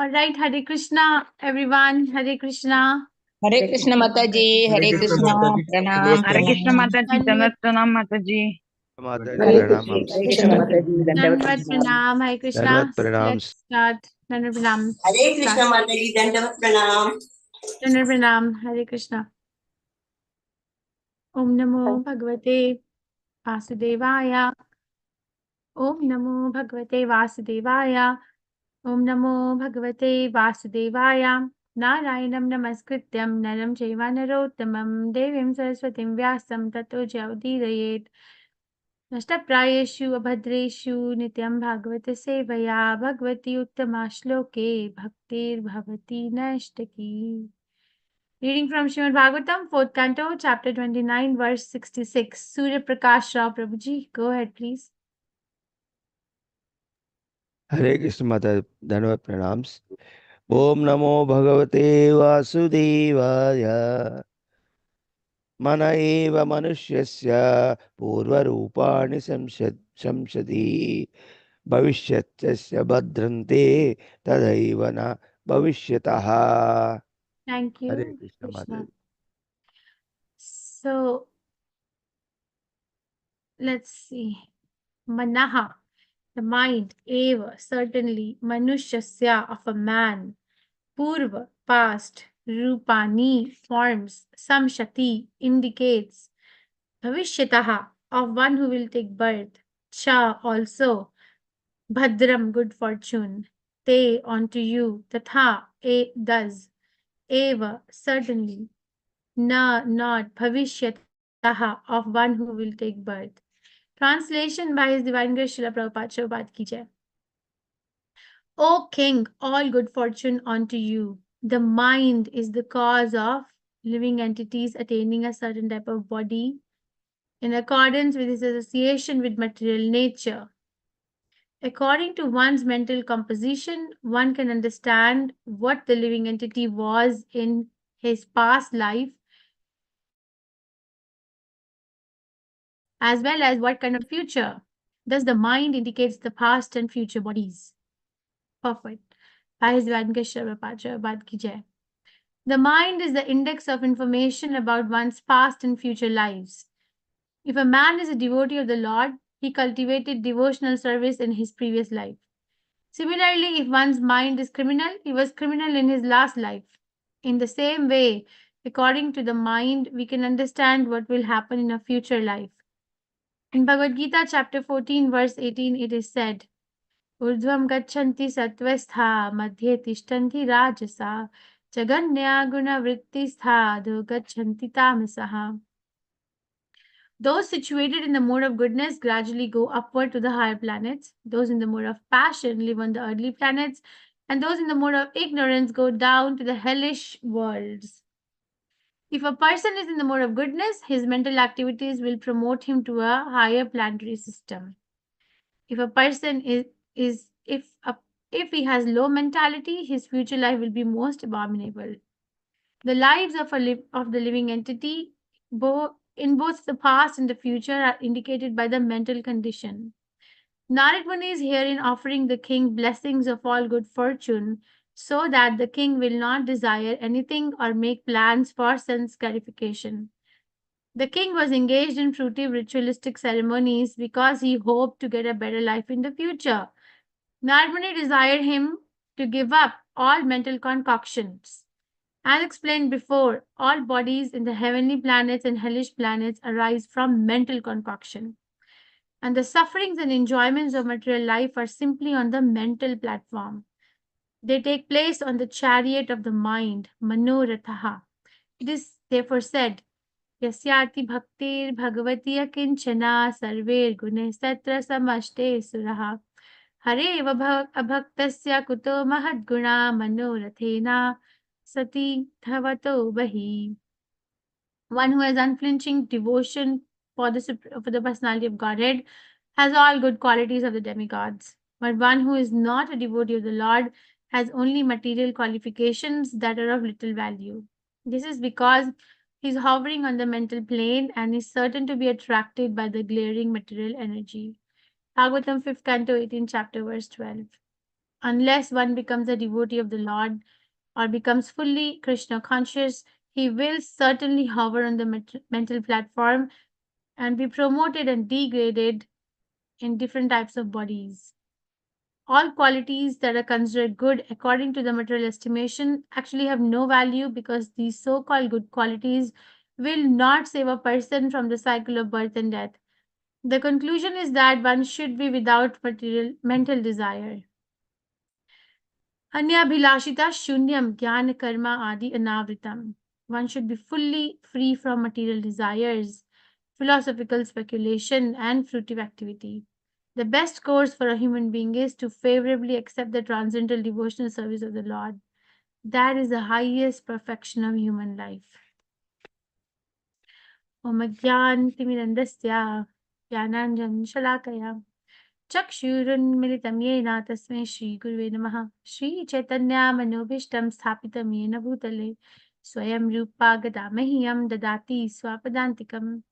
All right, Hare Krishna, everyone. Hare Krishna. Hare Krishna Mataji, Hare Krishna, Pranam. Hare Krishna Mataji, Dandavat Pranam Mataji. Hare Krishna Mataji, Dandavat Pranam, Hare Krishna. Pranam. Let's start. Dandavat Pranam. Hare Krishna Mataji, Dandavat Pranam. Dandavat Pranam, Hare Krishna. Om Namo Bhagavate Vasudevaya. Om Namo Bhagavate Vasudevaya. Om Namo Bhagavate Vasudevaya. Narayanam Namaskrityam Naram Chaiva Narottamam Devim Saraswatim Vyasam Tato Jayaudirayet. नष्टप्रायेषु अभद्रेषु नित्यं भागवत सेवया भगवती उत्तमा श्लोके भक्तिर्भवति नैष्टिकी. Reading from Srimad Bhagavatam, 4th Canto, Chapter 29, Verse 66. Surya Prakash Rao Prabhuji, go ahead please. Hare Krishna Mata Dhanavad Pranams. Om Namo Bhagavate Vasudevaya. Mana eva manusyasya purva rupani samshati bhavishyasya badrante tadaivana bhavishyataha. Thank you. Hare Krishna Mata. So, let's see. Manaha, the mind, eva, certainly, manushasya, of a man, purva, past, rupani, forms, samshati, indicates, bhavishyataha, of one who will take birth, cha, also, bhadram, good fortune, te, onto you, tatha, thus, eva, certainly, na, not, bhavishyataha, of one who will take birth. Translation by His Divine Grace Srila Prabhupada ki jai. O King, all good fortune unto you. The mind is the cause of living entities attaining a certain type of body in accordance with its association with material nature. According to one's mental composition, one can understand what the living entity was in his past life, as well as what kind of future. Thus, the mind indicates the past and future bodies. Perfect. By His Divine Grace Srila Prabhupada ki jai. The mind is the index of information about one's past and future lives. If a man is a devotee of the Lord, he cultivated devotional service in his previous life. Similarly, if one's mind is criminal, he was criminal in his last life. In the same way, according to the mind, we can understand what will happen in a future life. In Bhagavad Gita, chapter 14, verse 18, it is said, Urdhvam gachanti satvestha madhye tishtanti rajasa Jaganya guna vrittistha adho gachanti tamasaha. Those situated in the mode of goodness gradually go upward to the higher planets. Those in the mode of passion live on the earthly planets, and those in the mode of ignorance go down to the hellish worlds. If a person is in the mode of goodness, his mental activities will promote him to a higher planetary system. If a person if he has low mentality, his future life will be most abominable. The lives of the living entity, in both the past and the future, are indicated by the mental condition. Narad Muni is herein offering the king blessings of all good fortune, so that the king will not desire anything or make plans for sense gratification. The king was engaged in fruitive ritualistic ceremonies because he hoped to get a better life in the future. Narad Muni desired him to give up all mental concoctions. As explained before, all bodies in the heavenly planets and hellish planets arise from mental concoction. And the sufferings and enjoyments of material life are simply on the mental platform. They take place on the chariot of the mind, Manorathaha. It is therefore said, Yasyati bhaktir bhagavati akinchana sarver gune satra samashte suraha. Hare abhaktasya kuto mahadguna manorathena sati dhavato bahi. One who has unflinching devotion for the personality of Godhead has all good qualities of the demigods. But one who is not a devotee of the Lord has only material qualifications that are of little value. This is because he is hovering on the mental plane and is certain to be attracted by the glaring material energy. Bhagavatam 5th Canto 18th chapter verse 12. Unless one becomes a devotee of the Lord or becomes fully Krishna conscious, he will certainly hover on the mental platform and be promoted and degraded in different types of bodies. All qualities that are considered good according to the material estimation actually have no value, because these so-called good qualities will not save a person from the cycle of birth and death. The conclusion is that one should be without mental desire. Anyabhilashita shunyam jnana karma adi anavritam. One should be fully free from material desires, philosophical speculation, and fruitive activity. The best course for a human being is to favorably accept the transcendental devotional service of the Lord. That is the highest perfection of human life. Om Ajnantimirandasya Jnananjan Shalakaya Chakshurunmilitam Yena Tasmai Shri Gurve Namaha. Shri Chaitanya Manobhishtam Sthapitam Yena Bhutale Swayam Rupa Gadamahyam Dadati Swapadantikam.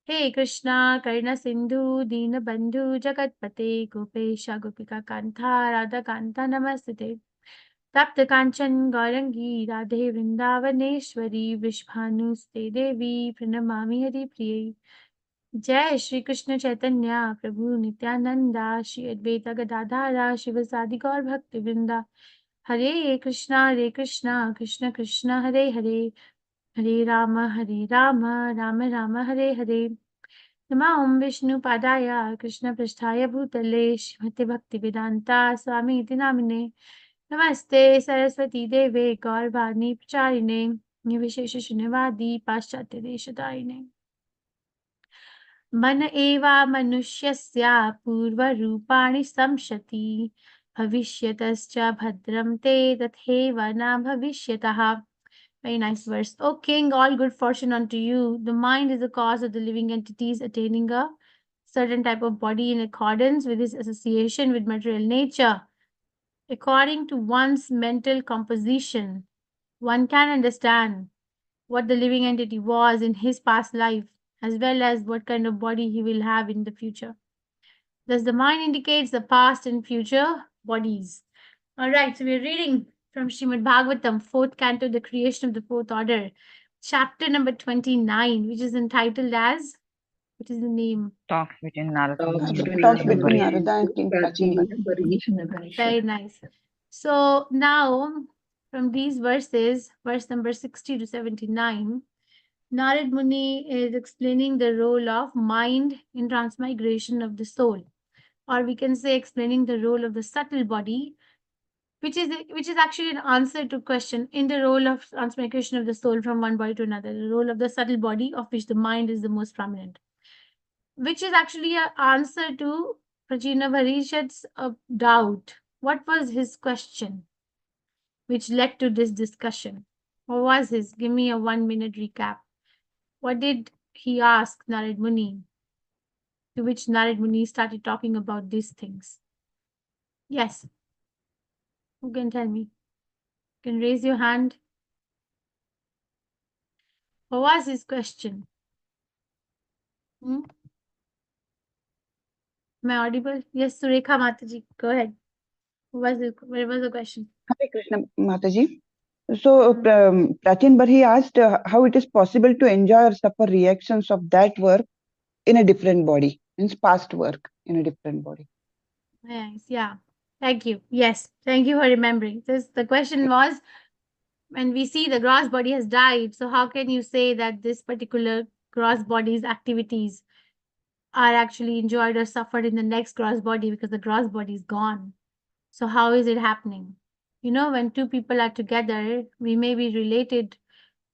Hey Krishna Karna Sindhu Dina Bandhu Jagatpate Gopesha Gopika Kantha Radha Kanta Namastute Tapta Kanchan Gaurangi Radhe Vrindavaneshwari Vishbhanuste Devi Pranamami Hari Priye. Jai Shri Krishna Chaitanya Prabhu Nityananda Shri Advaita Gadadhara Shivasadi Gaur Bhakti Vrinda. Hare Krishna Krishna Krishna Hare Hare Hare Rama Rama Rama Hare Hare. Nama Om Vishnu Padaya Krishna Prasthaya Bhutale Shrimate Bhakti Vedanta Swami Iti Namine. Namaste Saraswati Deve Gaurvani Pracharine Nivishesha Shunyavadi Paschatya Deshadarine. मन एवा मनुष्यस्य पूर्वरूपाणि संशति भविष्यतश्च भद्रं ते तथैव न भविष्यतः. Very nice verse. O king, all good fortune unto you. The mind is the cause of the living entities attaining a certain type of body in accordance with its association with material nature. According to one's mental composition, one can understand what the living entity was in his past life, as well as what kind of body he will have in the future. Thus, the mind indicates the past and future bodies. All right, so we're reading from Srimad Bhagavatam, 4th canto, The Creation of the Fourth Order, chapter number 29, which is entitled as, what is the name? Talks between Narada and Talks between Narada and King Kachinga. Very nice. So now, from these verses, verse number 60 to 79, Narad Muni is explaining the role of mind in transmigration of the soul, or we can say explaining the role of the subtle body, which is actually an answer to question in the role of transmigration of the soul from one body to another, the role of the subtle body, of which the mind is the most prominent, which is actually an answer to Prajina Varishad's doubt. What was his question which led to this discussion? What was his? Give me a 1-minute recap. What did he ask Narad Muni? To which Narad Muni started talking about these things. Yes. Who can tell me? You can raise your hand. What was his question? Am I audible? Yes, Surekha Mataji, go ahead. What was the question? Hare Krishna Mataji. So Prachin Barhi asked how it is possible to enjoy or suffer reactions of that work in a different body, means past work in a different body. Nice, yeah. Thank you. Yes, thank you for remembering. The question was, when we see the gross body has died, so how can you say that this particular gross body's activities are actually enjoyed or suffered in the next gross body, because the gross body is gone? So how is it happening? You know, when two people are together, we may be related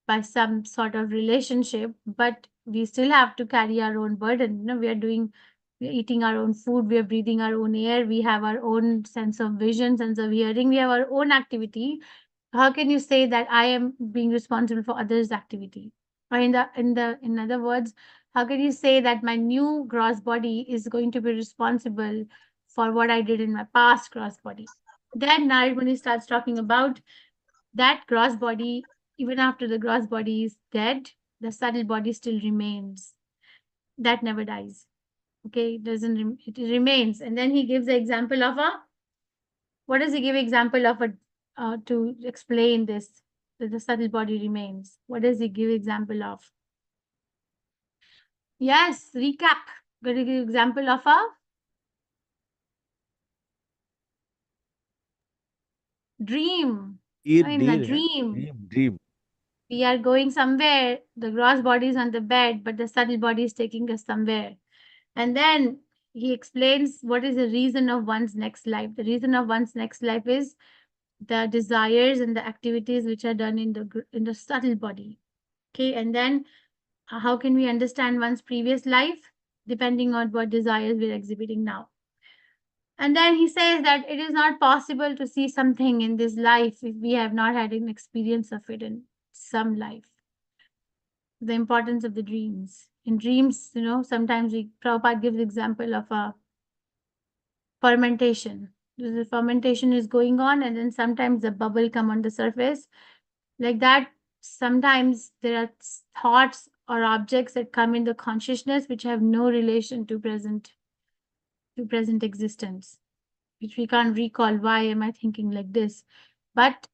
by some sort of relationship, but we still have to carry our own burden. You know, we're eating our own food, we are breathing our own air, we have our own sense of vision, sense of hearing, we have our own activity. How can you say that I am being responsible for others' activity? Or in other words, how can you say that my new gross body is going to be responsible for what I did in my past gross body? Then Narad Muni starts talking about that gross body. Even after the gross body is dead, the subtle body still remains. That never dies. Okay, it remains. And then he gives the example of a What does he give example of to explain this, that the subtle body remains? What does he give example of? Yes, recap. Going to give example of a dream. In a dream, dream. we are going somewhere. The gross body is on the bed, but the subtle body is taking us somewhere. And then he explains what is the reason of one's next life. The reason of one's next life is the desires and the activities which are done in the subtle body. Okay, and then how can we understand one's previous life? Depending on what desires we're exhibiting now. And then he says that it is not possible to see something in this life if we have not had an experience of it in some life. The importance of the dreams. In dreams, sometimes Prabhupada gives example of a fermentation. The fermentation is going on, and then sometimes the bubble come on the surface. Like that, sometimes there are thoughts or objects that come in the consciousness which have no relation to present existence, which we can't recall. Why am I thinking like this? But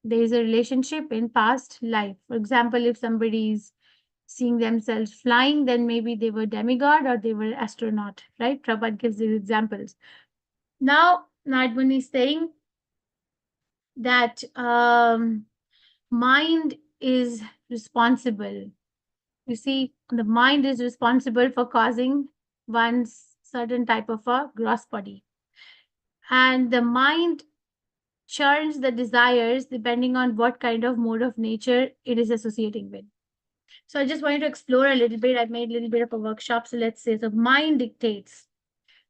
there is a relationship in past life. For example, if somebody is seeing themselves flying, then maybe they were demigod or they were astronaut, right? Prabhupada gives these examples. Now, Nadmuni is saying that mind is responsible. You see, the mind is responsible for causing one's certain type of a gross body. And the mind churns the desires depending on what kind of mode of nature it is associating with. So I just wanted to explore a little bit. I made a little bit of a workshop. So let's say, so mind dictates.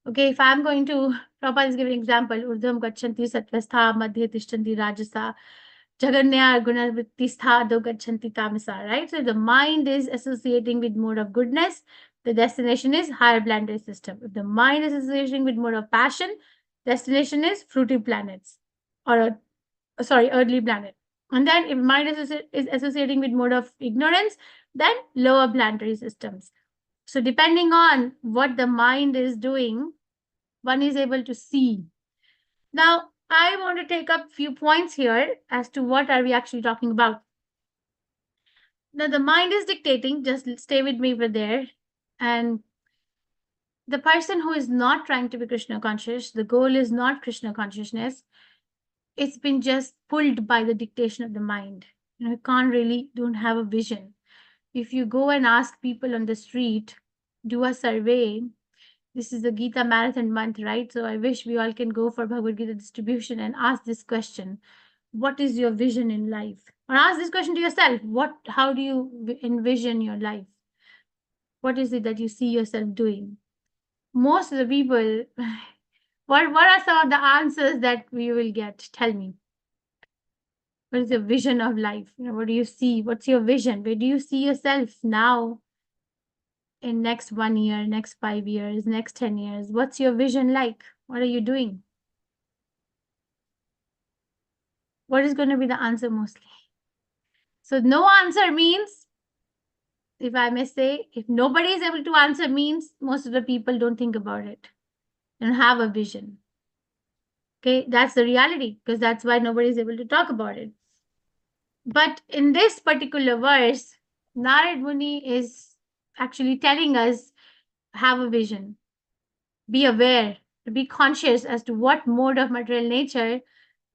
Okay, if I'm going to, Prabhupada is giving an example, Urdhvam Gachanti Satvastha, Madhya Tishtanti Rajasa, Jaganya Gunavrittistha Do Gachanti Tamasa, right? So if the mind is associating with mode of goodness, the destination is higher planetary system. If the mind is associating with mode of passion, destination is fruity planets, or earthly planet. And then if mind is associating with mode of ignorance, then lower planetary systems. So depending on what the mind is doing, one is able to see. Now, I want to take up a few points here as to what are we actually talking about. Now, the mind is dictating, just stay with me over there. And the person who is not trying to be Krishna conscious, the goal is not Krishna consciousness. It's been just pulled by the dictation of the mind. You don't have a vision. If you go and ask people on the street, do a survey, this is the Gita Marathon month, right? So I wish we all can go for Bhagavad Gita distribution and ask this question. What is your vision in life? Or ask this question to yourself. How do you envision your life? What is it that you see yourself doing? Most of the people, what are some of the answers that we will get? Tell me. What is your vision of life? What do you see? What's your vision? Where do you see yourself now? In next 1 year, next 5 years, next 10 years? What's your vision like? What are you doing? What is going to be the answer mostly? So no answer means, if I may say, if nobody is able to answer means most of the people don't think about it and have a vision. Okay, that's the reality, because that's why nobody is able to talk about it. But in this particular verse, Narad Muni is actually telling us, have a vision, be aware, be conscious as to what mode of material nature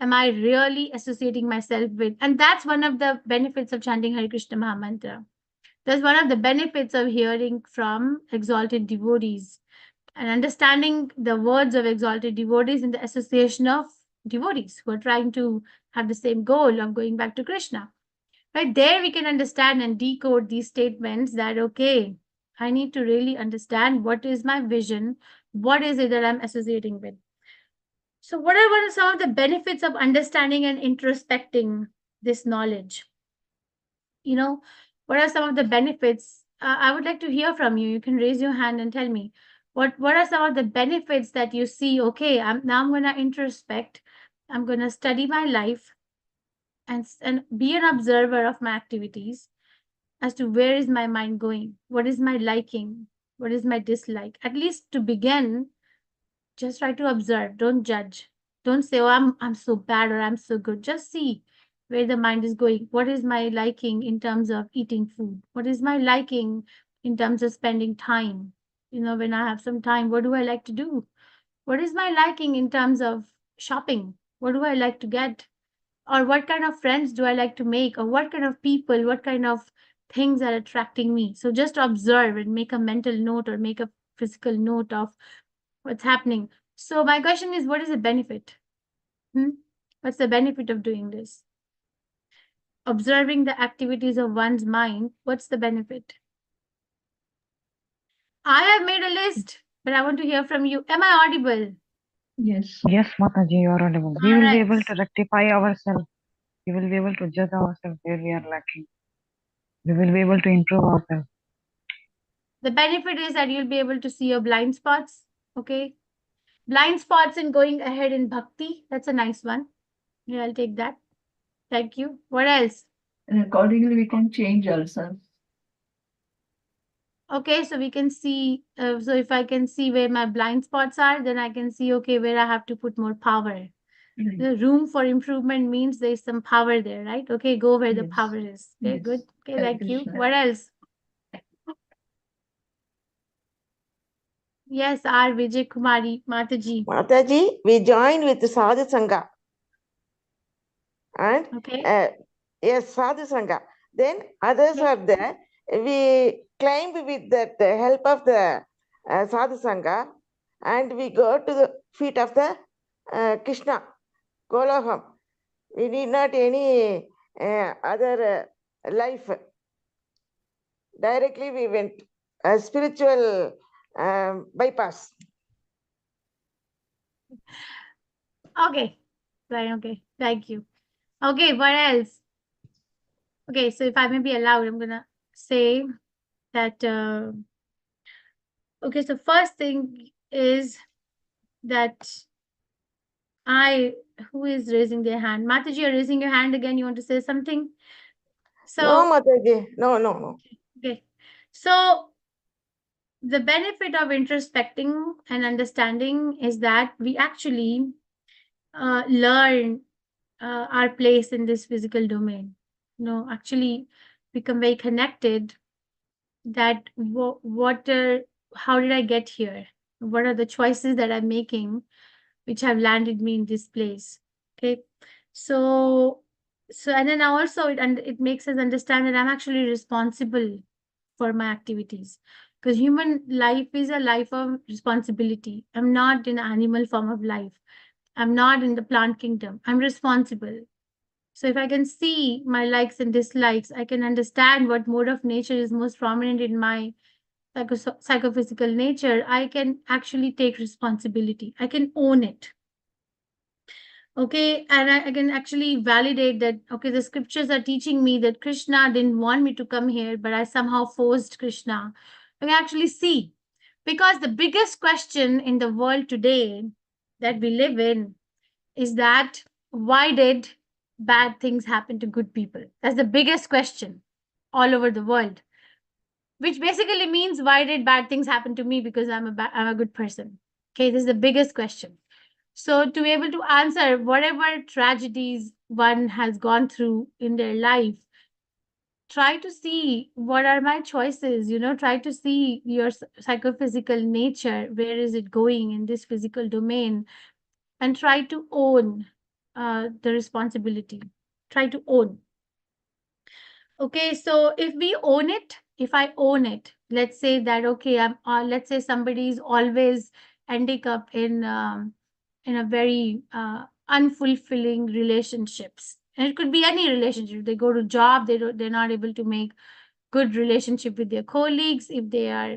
am I really associating myself with. And that's one of the benefits of chanting Hare Krishna Mahamantra. That's one of the benefits of hearing from exalted devotees and understanding the words of exalted devotees in the association of devotees who are trying to have the same goal of going back to Krishna. Right there, we can understand and decode these statements that, okay, I need to really understand what is my vision, what is it that I'm associating with. So what are some of the benefits of understanding and introspecting this knowledge? What are some of the benefits? I would like to hear from you. You can raise your hand and tell me what are some of the benefits that you see. Okay, I'm going to introspect. I'm going to study my life and be an observer of my activities as to where is my mind going, what is my liking, what is my dislike. At least to begin, just try to observe, don't judge. Don't say, oh, I'm so bad or I'm so good. Just see where the mind is going. What is my liking in terms of eating food? What is my liking in terms of spending time? You know, when I have some time, what do I like to do? What is my liking in terms of shopping? What do I like to get? Or what kind of friends do I like to make? Or what kind of people, what kind of things are attracting me? So just observe and make a mental note or make a physical note of what's happening. So my question is, what is the benefit? What's the benefit of doing this? Observing the activities of one's mind, what's the benefit? I have made a list, but I want to hear from you. Am I audible? Yes, Mataji, you are audible. We will be able to rectify ourselves. We will be able to judge ourselves where we are lacking. We will be able to improve ourselves. The benefit is that you'll be able to see your blind spots. Okay. Blind spots in going ahead in bhakti. That's a nice one. Yeah, I'll take that. Thank you. What else? And accordingly, we can change ourselves. Okay, so we can see, so if I can see where my blind spots are, then I can see, okay, where I have to put more power. Right. The room for improvement means there's some power there, right? Okay, go where the Yes. power is. Okay, Yes. good. Okay, Hare thank you. Krishna. What else? Yes, R. Vijay Kumari, Mataji. Mataji, we join with Sadhu Sangha. And Okay. yes, Sadhu Sangha. Then others Okay. are there. We climb with the help of the Sadhu Sangha, and we go to the feet of the Krishna, Goloham. We need not any other life. Directly we went spiritual bypass. Okay. Right, okay. Thank you. Okay, what else? Okay, so if I may be allowed, I'm gonna say that okay, so first thing is that who is raising their hand? Mataji, you're raising your hand again. You want to say something? So No, Mataji. No. okay. So the benefit of introspecting and understanding is that we actually learn our place in this physical domain. You know, actually become very connected that how did I get here? What are the choices that I'm making which have landed me in this place? Okay. So and then also it makes us understand that I'm actually responsible for my activities, because human life is a life of responsibility. I'm not in animal form of life. I'm not in the plant kingdom. I'm responsible. So if I can see my likes and dislikes, I can understand what mode of nature is most prominent in my psychophysical nature. I can actually take responsibility. I can own it. Okay, and I can actually validate that, okay, the scriptures are teaching me that Krishna didn't want me to come here, but I somehow forced Krishna. I can actually see. Because the biggest question in the world today that we live in is that why did bad things happen to good people? That's the biggest question all over the world, which basically means why did bad things happen to me because I'm a good person. Okay, this is the biggest question. So to be able to answer whatever tragedies one has gone through in their life, try to see what are my choices, try to see your psychophysical nature, where is it going in this physical domain, and try to own the responsibility. Try to own. Okay, so if I own it, let's say that, okay, let's say somebody is always ending up in a very unfulfilling relationships. And it could be any relationship. They go to job, they're not able to make good relationship with their colleagues. If they are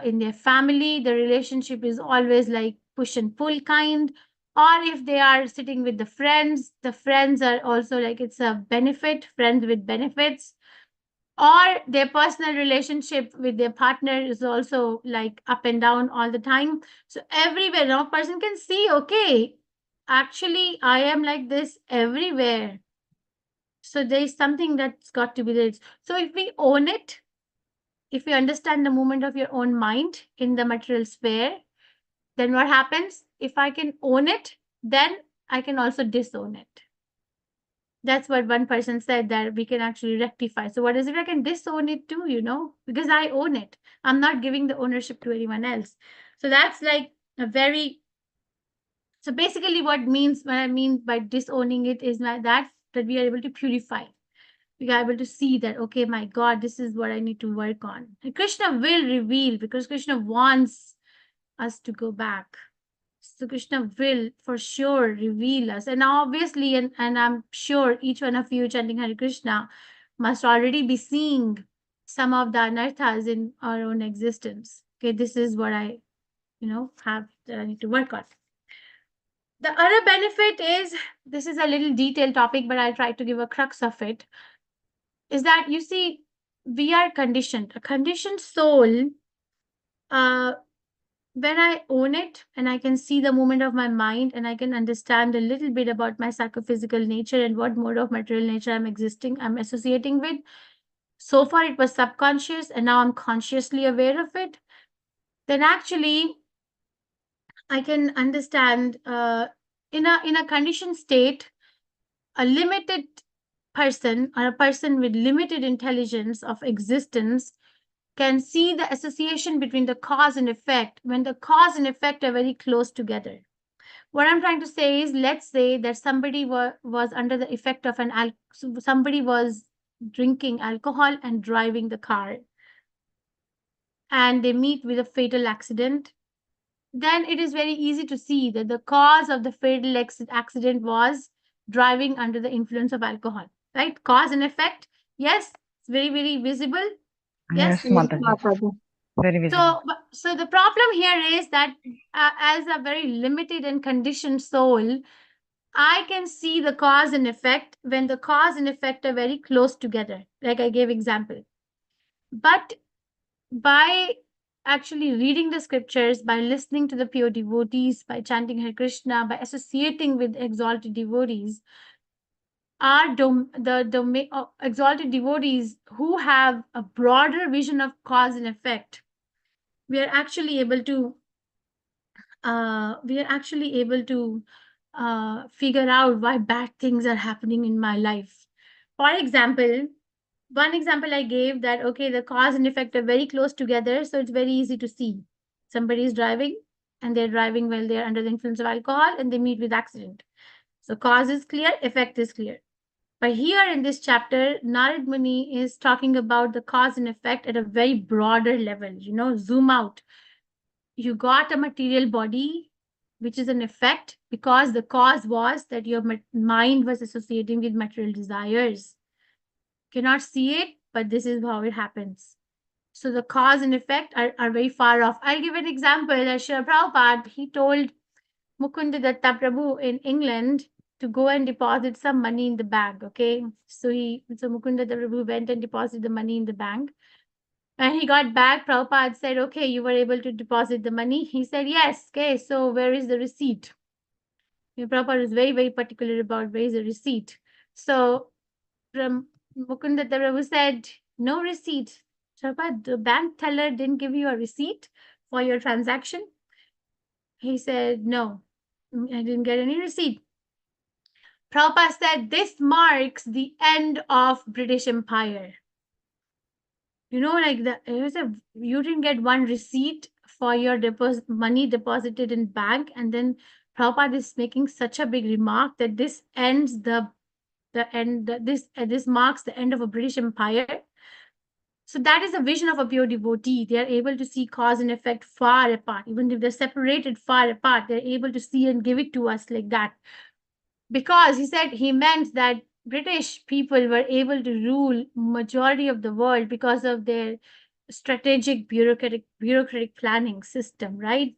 in their family, the relationship is always like push and pull kind. Or if they are sitting with the friends are also like it's a benefit, friends with benefits. Or their personal relationship with their partner is also like up and down all the time. So everywhere, now a person can see, okay, actually I am like this everywhere. So there is something that's got to be there. So if we own it, if you understand the movement of your own mind in the material sphere, then what happens? If I can own it, then I can also disown it. That's what one person said, that we can actually rectify. So what is it? I can disown it too, because I own it. I'm not giving the ownership to anyone else. So that's like a very, so basically what I mean by disowning it is that we are able to purify. We are able to see that, okay, my God, this is what I need to work on. And Krishna will reveal, because Krishna wants us to go back. So Krishna will for sure reveal us. And obviously, and I'm sure each one of you chanting Hare Krishna must already be seeing some of the anarthas in our own existence. Okay, this is what I, have that I need to work on. The other benefit is, this is a little detailed topic, but I'll try to give a crux of it, is that you see, we are conditioned. A conditioned soul, when I own it and I can see the movement of my mind and I can understand a little bit about my psychophysical nature and what mode of material nature I'm associating with. So far it was subconscious and now I'm consciously aware of it. Then actually I can understand in a conditioned state, a limited person or a person with limited intelligence of existence can see the association between the cause and effect when the cause and effect are very close together. What I'm trying to say is, let's say that somebody was under the effect of somebody was drinking alcohol and driving the car, and they meet with a fatal accident. Then it is very easy to see that the cause of the fatal accident was driving under the influence of alcohol, right? Cause and effect. Yes, it's very, very visible. Yes. Mataji. Very visible. So the problem here is that as a very limited and conditioned soul, I can see the cause and effect when the cause and effect are very close together, like I gave example. But by actually reading the scriptures, by listening to the pure devotees, by chanting Hare Krishna, by associating with exalted devotees, exalted devotees who have a broader vision of cause and effect, we are actually able to figure out why bad things are happening in my life. For example, one example I gave that, okay, the cause and effect are very close together, so it's very easy to see. Somebody is driving and they're driving while they're under the influence of alcohol and they meet with accident. So cause is clear, effect is clear. But here in this chapter, Narad Muni is talking about the cause and effect at a very broader level, zoom out. You got a material body, which is an effect because the cause was that your mind was associating with material desires. Cannot see it, but this is how it happens. So the cause and effect are very far off. I'll give an example. Srila Prabhupada, he told Mukunda Datta Prabhu in England to go and deposit some money in the bank. Okay, so Mukunda Datta Prabhu went and deposited the money in the bank. And he got back. Prabhupada said, okay, you were able to deposit the money. He said, yes. Okay, so where is the receipt? Prabhupada was very, very particular about where is the receipt. So from Mukunda Prabhu said, no receipt. Prabhupada, the bank teller didn't give you a receipt for your transaction? He said, no, I didn't get any receipt. Prabhupada said, this marks the end of British Empire. Like you didn't get one receipt for your money deposited in bank, and then Prabhupada is making such a big remark that this ends this marks the end of a British Empire. So that is a vision of a pure devotee. They are able to see cause and effect far apart. Even if they're separated far apart, they're able to see and give it to us like that. Because he meant that British people were able to rule majority of the world because of their strategic bureaucratic planning system, right?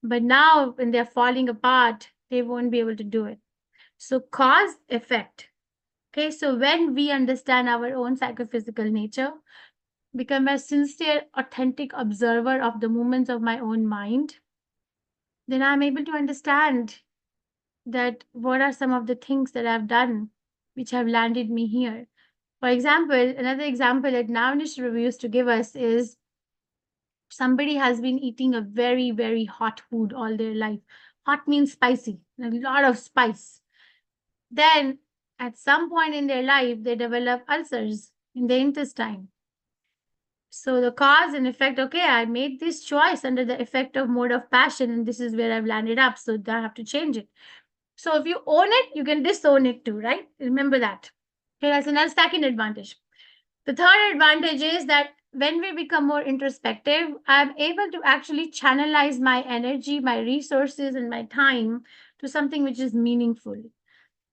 But now when they're falling apart, they won't be able to do it. So cause effect. Okay, so when we understand our own psychophysical nature, become a sincere, authentic observer of the movements of my own mind, then I'm able to understand that what are some of the things that I've done which have landed me here. For example, another example that Navanish used to give us is somebody has been eating a very, very hot food all their life, Hot means spicy, a lot of spice. Then at some point in their life, they develop ulcers in the intestine. So the cause and effect, okay, I made this choice under the effect of mode of passion, and this is where I've landed up. So I have to change it. So if you own it, you can disown it too, right? Remember that. Okay, that's another second advantage. The third advantage is that when we become more introspective, I'm able to actually channelize my energy, my resources, and my time to something which is meaningful.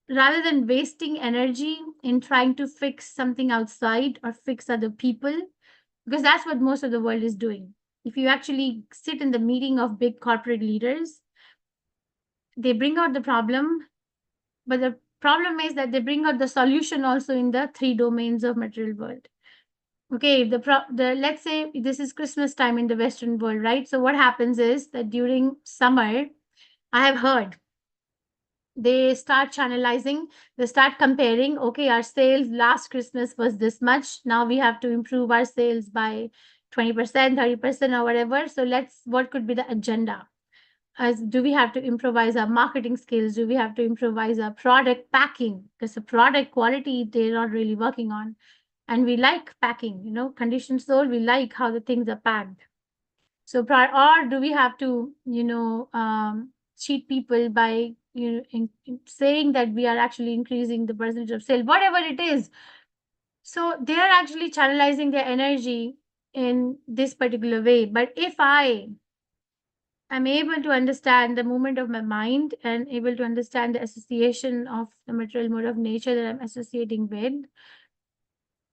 Rather than wasting energy in trying to fix something outside or fix other people, because that's what most of the world is doing. If you actually sit in the meeting of big corporate leaders, they bring out the problem, but the problem is that they bring out the solution also in the 3 domains of material world. Okay, let's say this is Christmas time in the Western world, right? So what happens is that during summer, I have heard they start channelizing, they start comparing. Okay, our sales last Christmas was this much. Now we have to improve our sales by 20%, 30%, or whatever. So what could be the agenda? As do we have to improvise our marketing skills? Do we have to improvise our product packing? Because the product quality they're not really working on. And we like packing, conditioned soul, we like how the things are packed. So, or do we have to, cheat people by, saying that we are actually increasing the percentage of sale, whatever it is. So they are actually channelizing their energy in this particular way. But if I am able to understand the movement of my mind and able to understand the association of the material mode of nature that I'm associating with,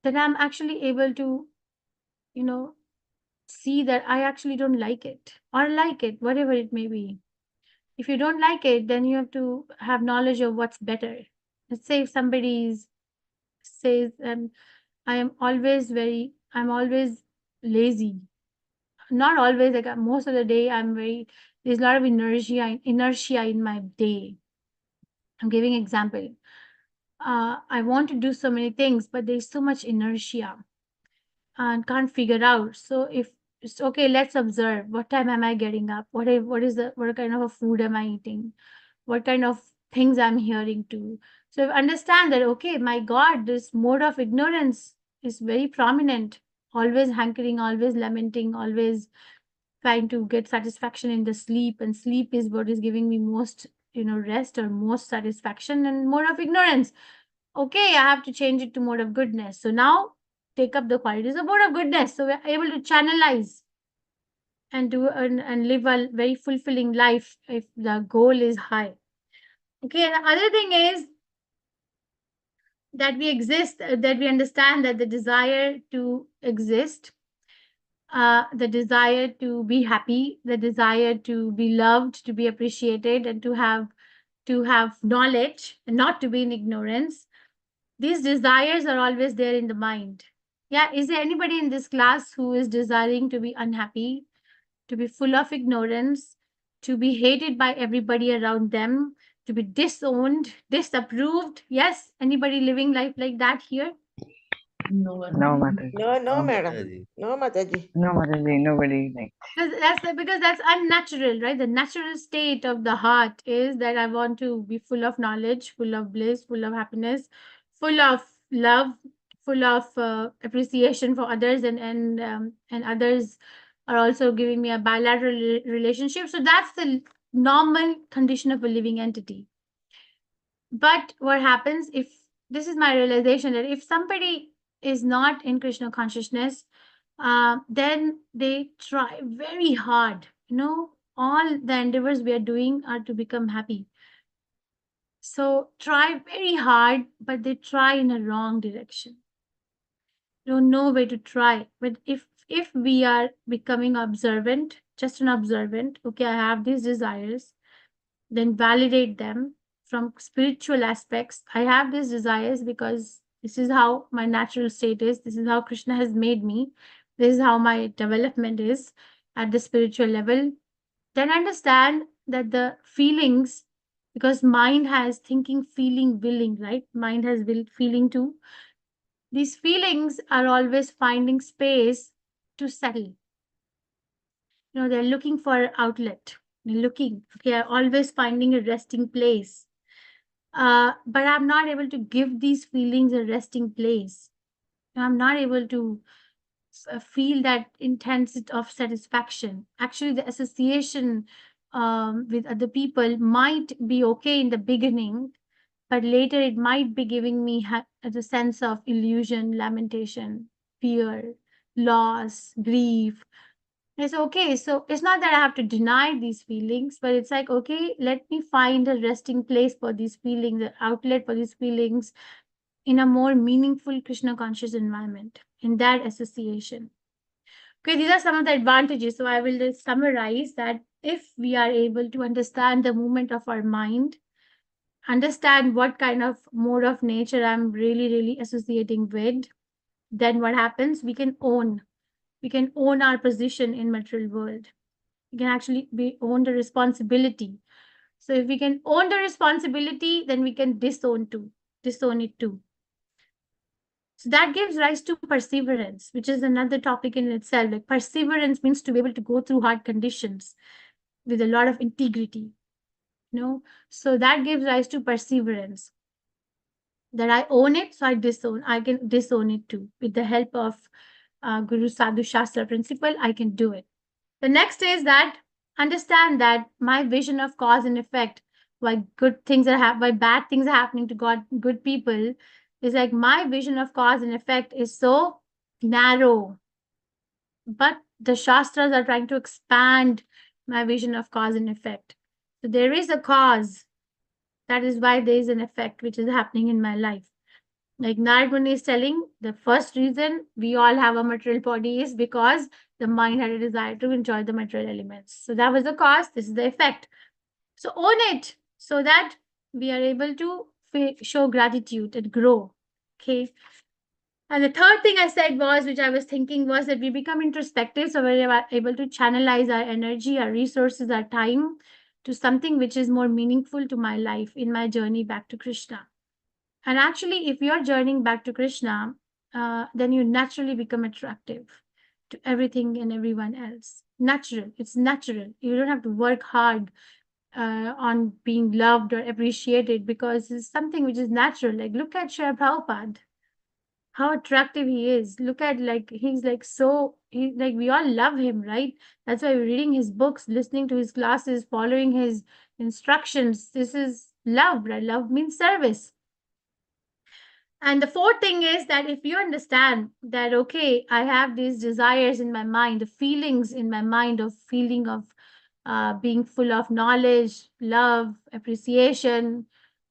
then I'm actually able to, see that I actually don't like it or like it, whatever it may be. If you don't like it, then you have to have knowledge of what's better. Let's say if somebody says, I'm always lazy. Not always, like most of the day, there's a lot of inertia in my day. I'm giving example. I want to do so many things, but there's so much inertia and can't figure out. So if it's okay, let's observe what time am I getting up? What kind of a food am I eating? What kind of things I'm hearing to? So understand that, okay, my God, this mode of ignorance is very prominent, always hankering, always lamenting, always trying to get satisfaction in the sleep, and sleep is what is giving me most, rest or most satisfaction, and mode of ignorance. Okay, I have to change it to mode of goodness. So now take up the qualities of mode of goodness. So we're able to channelize and and live a very fulfilling life if the goal is high. Okay, the other thing is that we exist, that we understand that the desire to exist, the desire to be happy, the desire to be loved, to be appreciated, and to have knowledge and not to be in ignorance. These desires are always there in the mind. Yeah, is there anybody in this class who is desiring to be unhappy, to be full of ignorance, to be hated by everybody around them, to be disowned, disapproved? Yes, anybody living life like that here? No one. No, Mataji. No, madam. Mataji. No, Mataji. No, Mataji. Nobody like. Because that's unnatural, right? The natural state of the heart is that I want to be full of knowledge, full of bliss, full of happiness, full of love, full of appreciation for others, and others are also giving me a bilateral relationship. So that's the normal condition of a living entity. But what happens if this is my realization that if somebody is not in Krishna consciousness, then they try very hard. All the endeavors we are doing are to become happy. So try very hard, but they try in a wrong direction. Don't know where to try. But if we are becoming observant, just an observant, okay, I have these desires, then validate them from spiritual aspects. I have these desires because this is how my natural state is. This is how Krishna has made me. This is how my development is at the spiritual level. Then understand that the feelings, because mind has thinking, feeling, willing, right? Mind has feeling too. These feelings are always finding space to settle. They're looking for outlet. looking, okay, always finding a resting place. But I'm not able to give these feelings a resting place. I'm not able to feel that intensity of satisfaction. Actually, the association with other people might be okay in the beginning, but later it might be giving me the sense of illusion, lamentation, fear, loss, grief. It's okay. So it's not that I have to deny these feelings, but it's like, okay, let me find a resting place for these feelings, an outlet for these feelings in a more meaningful Krishna conscious environment, in that association. Okay, these are some of the advantages. So I will just summarize that if we are able to understand the movement of our mind, understand what kind of mode of nature I'm really associating with, then what happens? We can own our position in material world. We can actually own the responsibility. So if we can own the responsibility, then we can disown it too. So that gives rise to perseverance, which is another topic in itself. Like perseverance means to be able to go through hard conditions with a lot of integrity. So that gives rise to perseverance. That I own it, so I can disown it too. With the help of Guru Sadhu Shastra principle, I can do it. The next is that understand that my vision of cause and effect, why bad things are happening to good people, is like my vision of cause and effect is so narrow. But the Shastras are trying to expand my vision of cause and effect. So there is a cause. That is why there is an effect which is happening in my life. Like Narad Muni is telling, the first reason we all have a material body is because the mind had a desire to enjoy the material elements. So that was the cause, this is the effect. So own it so that we are able to show gratitude and grow. Okay. And the third thing I said which I was thinking was that we become introspective. So we're able to channelize our energy, our resources, our time to something which is more meaningful to my life in my journey back to Krishna. And actually, if you're journeying back to Krishna, then you naturally become attractive to everything and everyone else. Natural. It's natural. You don't have to work hard on being loved or appreciated because it's something which is natural. Like look at Srila Prabhupada, how attractive he is. Look at he's we all love him, right? That's why we're reading his books, listening to his classes, following his instructions. This is love, right? Love means service. And the fourth thing is that if you understand that, okay, I have these desires in my mind, the feelings in my mind of feeling of being full of knowledge, love, appreciation,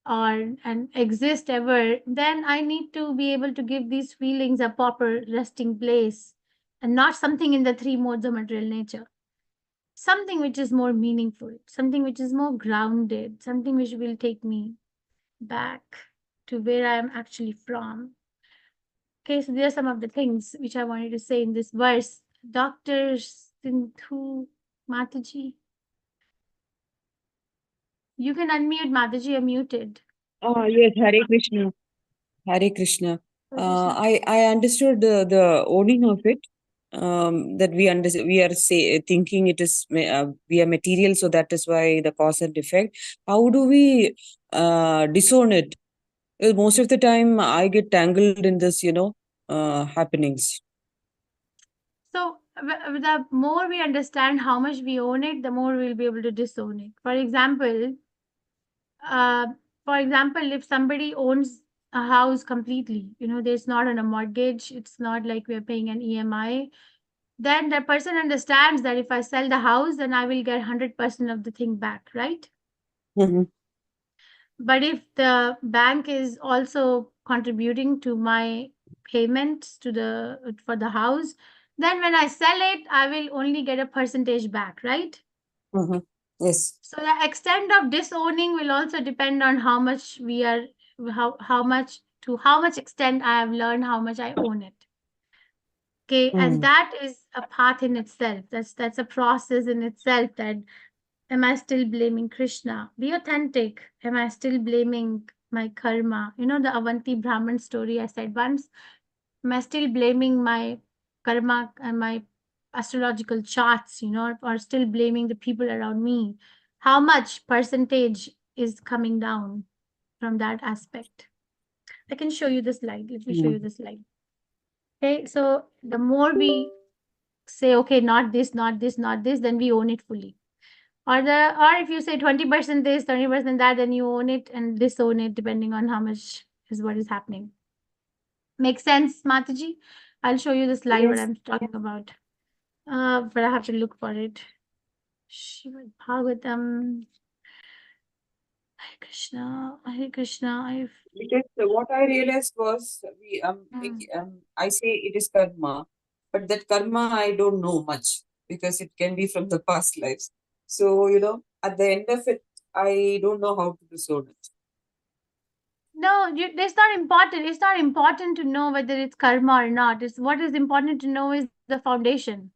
and exist ever, then I need to be able to give these feelings a proper resting place and not something in the three modes of material nature. Something which is more meaningful, something which is more grounded, something which will take me back to where I am actually from. Okay, so there are some of the things which I wanted to say in this verse. Dr. Sindhu Mataji. You can unmute, Mataji, you're muted. Yes, Hare Krishna. Hare Krishna. I understood the owning of it. That we are thinking it is we are material, so that is why the cause and effect. How do we disown it? Most of the time, I get tangled in this, happenings. So the more we understand how much we own it, the more we'll be able to disown it. For example, if somebody owns a house completely, there's not on a mortgage, it's not like we're paying an EMI, then the person understands that if I sell the house, then I will get 100% of the thing back, right? Mm-hmm. But if the bank is also contributing to my payments for the house, then when I sell it, I will only get a percentage back, right? Mm-hmm. Yes. So the extent of disowning will also depend on how much how much extent I have learned how much I own it. Okay, and that is a path in itself. That's a process in itself. That am I still blaming Krishna? Be authentic. Am I still blaming my karma? The Avanti Brahman story I said once. Am I still blaming my karma and my astrological charts, you know, or still blaming the people around me, how much percentage is coming down from that aspect? I can show you the slide. Let me show you the slide. Okay, so the more we say, okay, not this, not this, not this, then we own it fully. Or if you say 20% this, 30% that, then you own it and disown it depending on how much is what is happening. Make sense, Mataji? I'll show you the slide what Yes. I'm talking about. But I have to look for it. Srimad Bhagavatam. Hare Krishna, Hare Krishna. Because what I realized was I say it is karma, but that karma I don't know much because it can be from the past lives. So at the end of it, I don't know how to disown it. No, it's not important. It's not important to know whether it's karma or not. It's what is important to know is the foundation.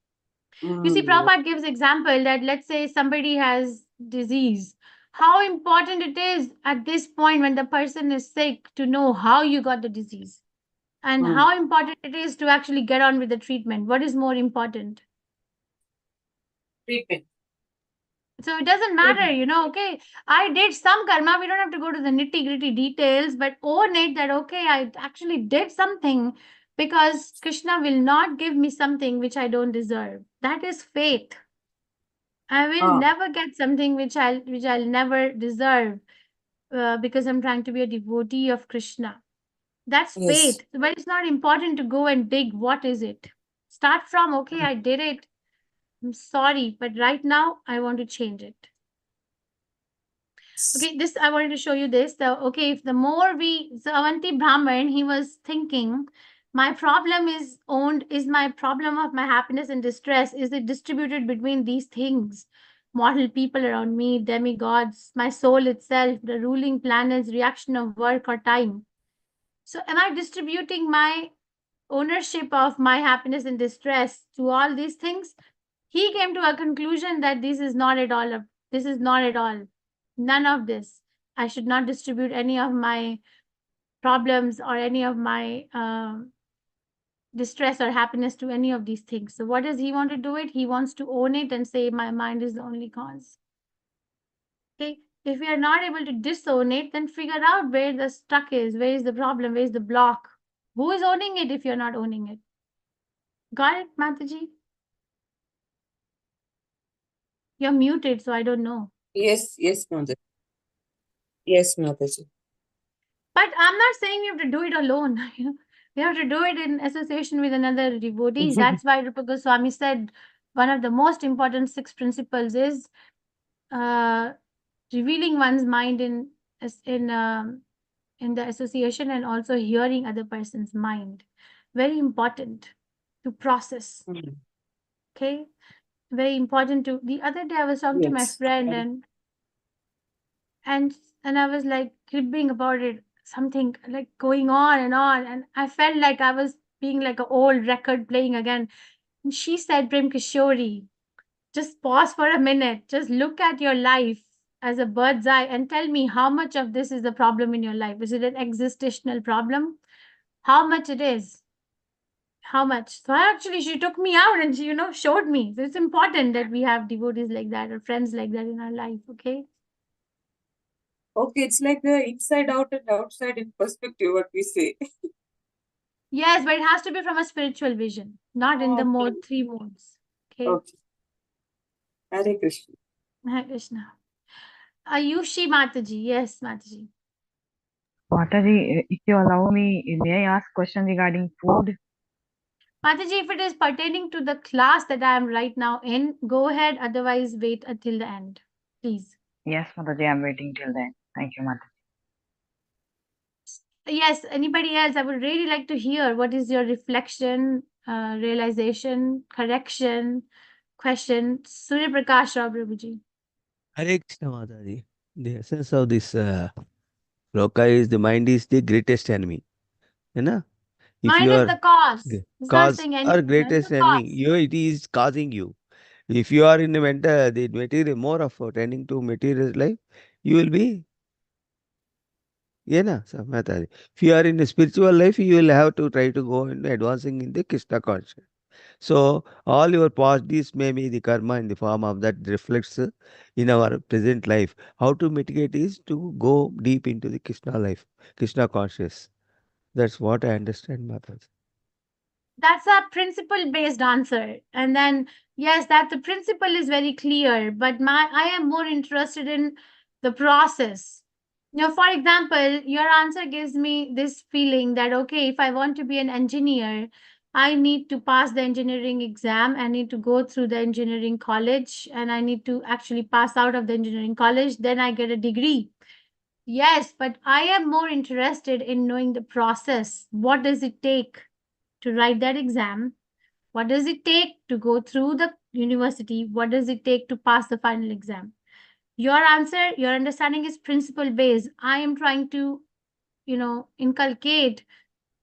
You see, Prabhupada gives example that let's say somebody has disease. How important it is at this point when the person is sick to know how you got the disease. And how important it is to actually get on with the treatment. What is more important? Treatment. So it doesn't matter, you know, okay, I did some karma. We don't have to go to the nitty gritty details, but own it that, okay, I actually did something because Krishna will not give me something which I don't deserve. That is faith. I will never get something which I'll never deserve because I'm trying to be a devotee of Krishna. That's faith. But it's not important to go and dig what is it. Start from, okay, I did it. I'm sorry, but right now I want to change it. Okay, this I wanted to show you this. Okay, if the more so Avanti Brahman, he was thinking, my problem is my problem of my happiness and distress, is it distributed between these things? Mortal people around me, demigods, my soul itself, the ruling planets, reaction of work or time. So am I distributing my ownership of my happiness and distress to all these things? He came to a conclusion that this is not at all. This is not at all. None of this. I should not distribute any of my problems or any of my distress or happiness to any of these things. So what does he want to do it? He wants to own it and say, my mind is the only cause. Okay. If we are not able to disown it, then figure out where the stuck is, where is the problem, where is the block. Who is owning it if you're not owning it? Got it, Mataji? You're muted, so I don't know. Yes, Mataji. Yes, Mataji. But I'm not saying you have to do it alone. You have to do it in association with another devotee. That's why Rupa Goswami said one of the most important 6 principles is revealing one's mind in the association and also hearing other person's mind. Very important to process. Okay, very important to. The other day I was talking to my friend and I was like cribbing about it, something like going on, and I felt like I was being like an old record playing again. And she said, Prem Kishori, just pause for a minute, just look at your life as a bird's eye and tell me how much of this is the problem in your life. Is it an existential problem? How much it is? How much? So actually she took me out and she, showed me. So it's important that we have devotees like that or friends like that in our life, okay? Okay, it's like the inside out and outside in perspective, what we say. Yes, but it has to be from a spiritual vision, not in the mode 3 modes. Okay. Hare Krishna. Hare Krishna. Ayushi Mataji. Yes, Mataji. Mataji, if you allow me, may I ask question regarding food? Mataji, if it is pertaining to the class that I am right now in, go ahead. Otherwise, wait until the end, please. Yes, Mataji, I am waiting till then. Thank you, Mataji. Yes, anybody else? I would really like to hear what is your reflection, realization, correction, question. Surya Prakash Rao Prabhuji. Hare Krishna Mataji. The essence of this sloka is the mind is the greatest enemy. You know? If Mind you is are the cause. It's not cause saying or anything. greatest The enemy, cause. it is causing you. If you are in the material, more of tending to material life, you will be. Yeah, na, Mataji. If you are in the spiritual life, you will have to try to go and advancing in the Krishna consciousness. So all your past deeds may be the karma in the form of that reflects in our present life. How to mitigate is to go deep into the Krishna life, Krishna conscious. That's what I understand, Mataji. That's a principle based answer. And then, yes, that the principle is very clear, but I am more interested in the process. Now, for example, your answer gives me this feeling that, okay, if I want to be an engineer, I need to pass the engineering exam. I need to go through the engineering college, and I need to actually pass out of the engineering college. Then I get a degree. Yes, but I am more interested in knowing the process. What does it take to write that exam? What does it take to go through the university? What does it take to pass the final exam? Your answer, your understanding is principle based. I am trying to, inculcate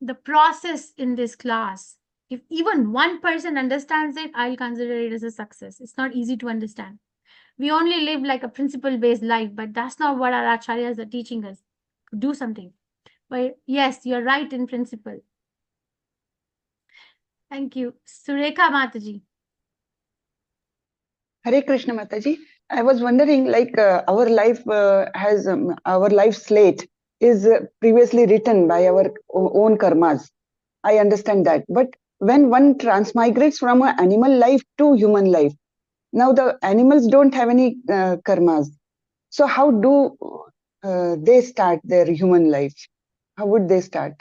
the process in this class. If even one person understands it, I'll consider it as a success. It's not easy to understand. We only live like a principle based life, but that's not what our acharyas are teaching us. Do something. But yes, you're right in principle. Thank you. Surekha Mataji. Hare Krishna Mataji. I was wondering, like our life has our life slate is previously written by our own karmas. I understand that. But when one transmigrates from an animal life to human life, now the animals don't have any karmas. So how do they start their human life? How would they start?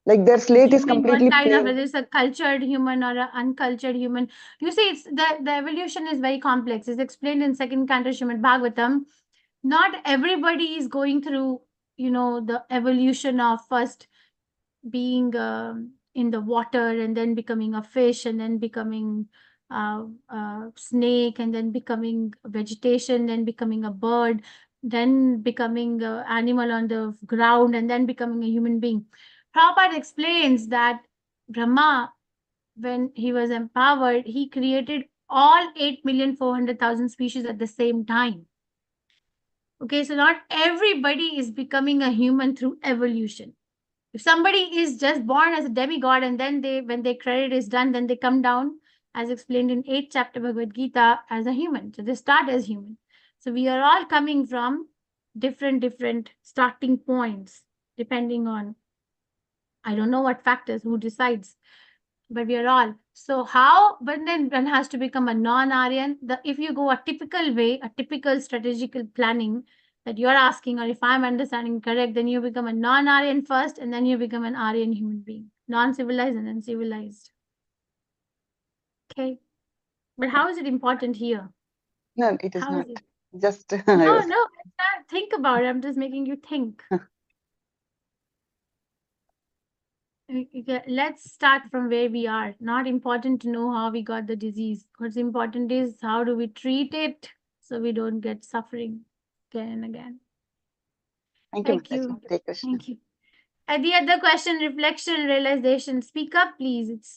Like their slate is completely What kind of, plain. whether it's a cultured human or an uncultured human? You see, it's the evolution is very complex. It's explained in second canto Srimad Bhagavatam. Not everybody is going through, the evolution of first being in the water and then becoming a fish and then becoming a snake and then becoming vegetation, then becoming a bird, then becoming an animal on the ground and then becoming a human being. Prabhupada explains that Brahma, when he was empowered, he created all 8,400,000 species at the same time. Okay, so not everybody is becoming a human through evolution. If somebody is just born as a demigod and then when their credit is done, then they come down, as explained in 8th chapter Bhagavad Gita, as a human. So they start as human. So we are all coming from different starting points, depending on, I don't know what factors, who decides, but we are all. So how, but then one has to become a non-Aryan. If you go a typical way, a typical strategical planning that you're asking, or if I'm understanding correct, then you become a non-Aryan first, and then you become an Aryan human being, non-civilized and then civilized. Okay. But how is it important here? No, it is How not. is it? Just No, think about it. I'm just making you think. Okay, let's start from where we are. Not important to know how we got the disease. What's important is how do we treat it so we don't get suffering again and again. Thank you, Thank you. Mataji. Hare Krishna. Thank you. Any other question, reflection, realization? Speak up, please.